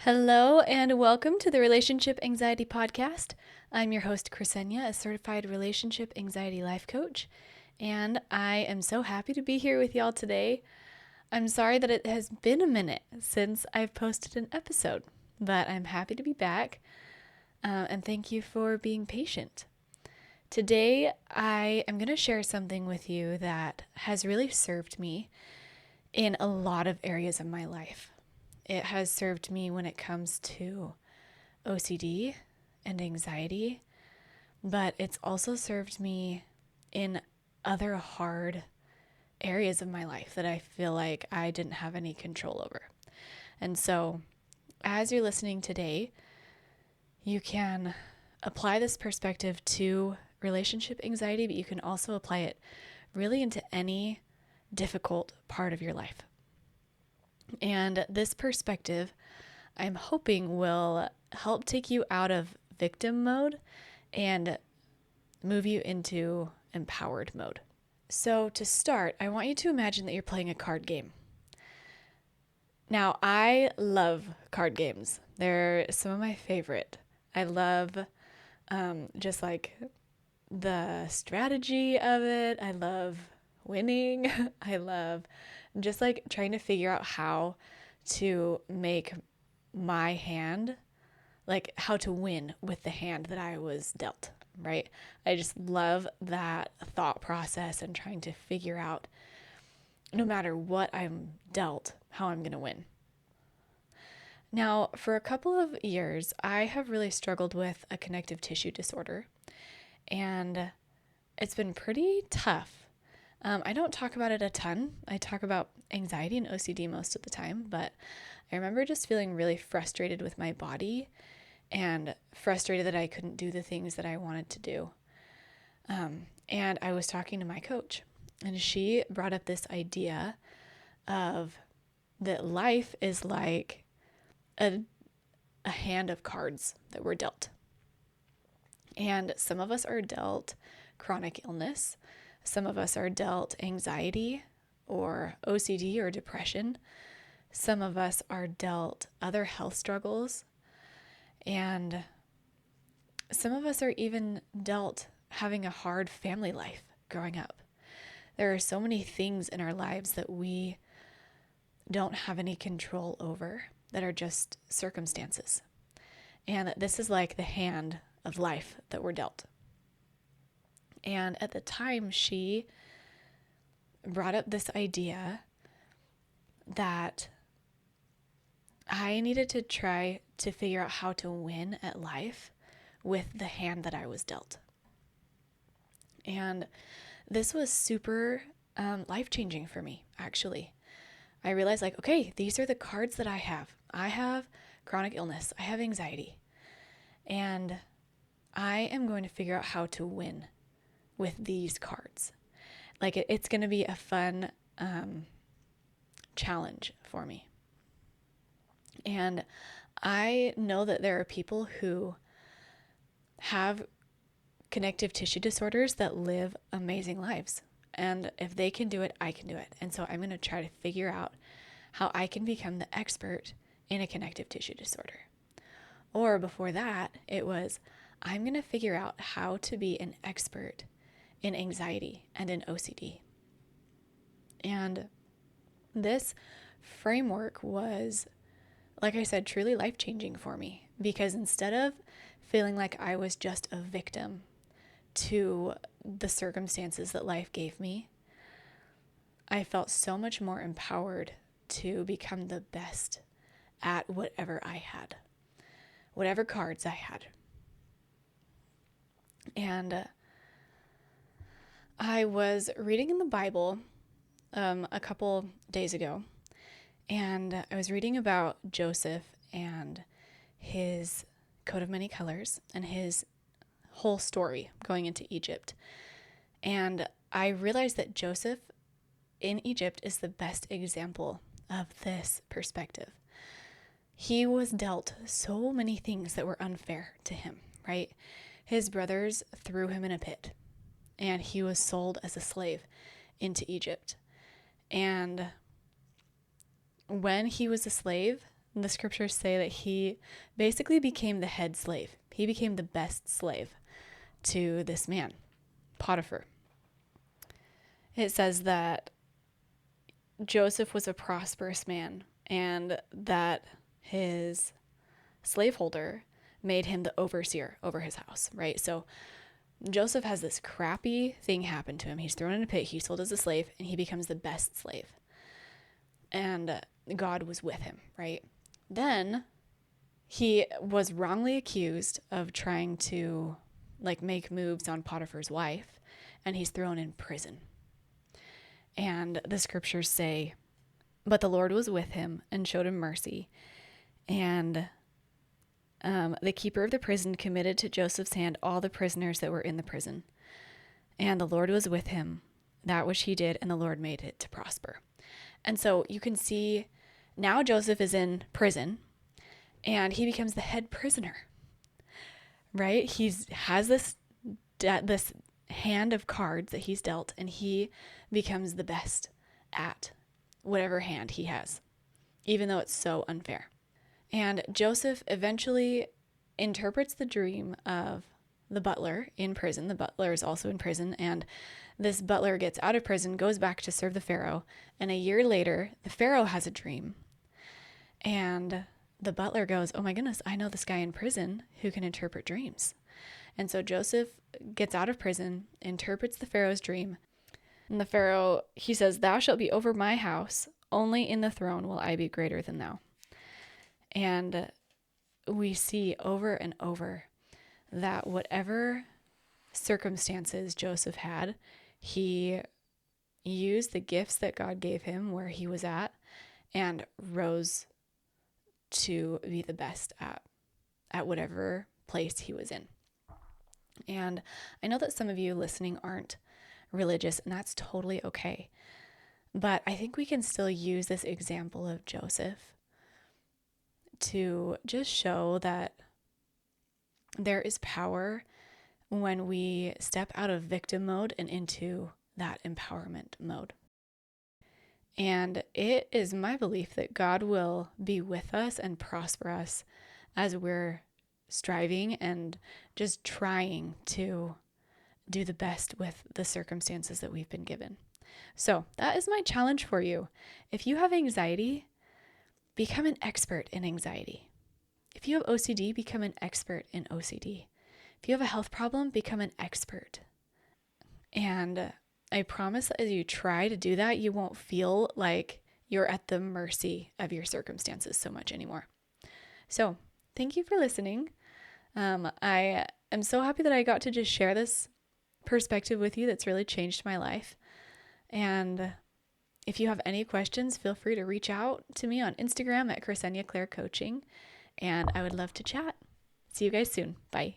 Hello and welcome to the Relationship Anxiety Podcast. I'm your host, Ksenia, a certified relationship anxiety life coach, and I am so happy to be here with y'all today. I'm sorry that it has been a minute since I've posted an episode, but I'm happy to be back, and thank you for being patient. Today, I am going to share something with you that has really served me in a lot of areas of my life. It has served me when it comes to OCD and anxiety, but it's also served me in other hard areas of my life that I feel like I didn't have any control over. And so, as you're listening today, you can apply this perspective to relationship anxiety, but you can also apply it really into any difficult part of your life. And this perspective, I'm hoping, will help take you out of victim mode and move you into empowered mode. So to start, I want you to imagine that you're playing a card game. Now, I love card games. They're some of my favorite. I love just like the strategy of it. I love winning. I love just like trying to figure out how to make my hand, like how to win with the hand that I was dealt, right? I just love that thought process and trying to figure out, no matter what I'm dealt, how I'm going to win. Now, for a couple of years, I have really struggled with a connective tissue disorder, and it's been pretty tough. I don't talk about it a ton. I talk about anxiety and OCD most of the time, but I remember just feeling really frustrated with my body and frustrated that I couldn't do the things that I wanted to do. And I was talking to my coach, and she brought up this idea of that life is like a hand of cards that we're dealt. And some of us are dealt chronic illness. Some of us are dealt anxiety or OCD or depression. Some of us are dealt other health struggles. And some of us are even dealt having a hard family life growing up. There are so many things in our lives that we don't have any control over that are just circumstances. And this is like the hand of life that we're dealt. And at the time, she brought up this idea that I needed to try to figure out how to win at life with the hand that I was dealt. And this was super life-changing for me, actually. I realized, like, okay, these are the cards that I have. I have chronic illness. I have anxiety. And I am going to figure out how to win with these cards. Like it's going to be a fun challenge for me. And I know that there are people who have connective tissue disorders that live amazing lives. And if they can do it, I can do it. And so I'm going to try to figure out how I can become the expert in a connective tissue disorder. Or before that, it was, I'm going to figure out how to be an expert in anxiety and in OCD. And this framework was, like I said, truly life-changing for me, because instead of feeling like I was just a victim to the circumstances that life gave me, I felt so much more empowered to become the best at whatever I had, whatever cards I had. And I was reading in the Bible a couple days ago, and I was reading about Joseph and his coat of many colors and his whole story going into Egypt. And I realized that Joseph in Egypt is the best example of this perspective. He was dealt so many things that were unfair to him, right? His brothers threw him in a pit, and he was sold as a slave into Egypt. And when he was a slave, the scriptures say that he basically became the head slave. He became the best slave to this man, Potiphar. It says that Joseph was a prosperous man and that his slaveholder made him the overseer over his house, right? So Joseph has this crappy thing happen to him. He's thrown in a pit, he's sold as a slave, and he becomes the best slave. And God was with him, right? Then he was wrongly accused of trying to make moves on Potiphar's wife, and he's thrown in prison. And the scriptures say, but the Lord was with him and showed him mercy. And the keeper of the prison committed to Joseph's hand all the prisoners that were in the prison. And the Lord was with him, that which he did, and the Lord made it to prosper. And so you can see now Joseph is in prison and he becomes the head prisoner, right? He has this hand of cards that he's dealt, and he becomes the best at whatever hand he has, even though it's so unfair. And Joseph eventually interprets the dream of the butler in prison. The butler is also in prison, and this butler gets out of prison, goes back to serve the Pharaoh, and a year later, the Pharaoh has a dream. And the butler goes, oh my goodness, I know this guy in prison who can interpret dreams. And so Joseph gets out of prison, interprets the Pharaoh's dream. And the Pharaoh, he says, thou shalt be over my house, only in the throne will I be greater than thou. And we see over and over that whatever circumstances Joseph had, he used the gifts that God gave him where he was at and rose to be the best at whatever place he was in. And I know that some of you listening aren't religious, and that's totally okay. But I think we can still use this example of Joseph to just show that there is power when we step out of victim mode and into that empowerment mode. And it is my belief that God will be with us and prosper us as we're striving and just trying to do the best with the circumstances that we've been given. So that is my challenge for you. If you have anxiety, become an expert in anxiety. If you have OCD, become an expert in OCD. If you have a health problem, become an expert. And I promise that as you try to do that, you won't feel like you're at the mercy of your circumstances so much anymore. So thank you for listening. I am so happy that I got to just share this perspective with you that's really changed my life. And if you have any questions, feel free to reach out to me on Instagram at Ksenia Claire Coaching, and I would love to chat. See you guys soon. Bye.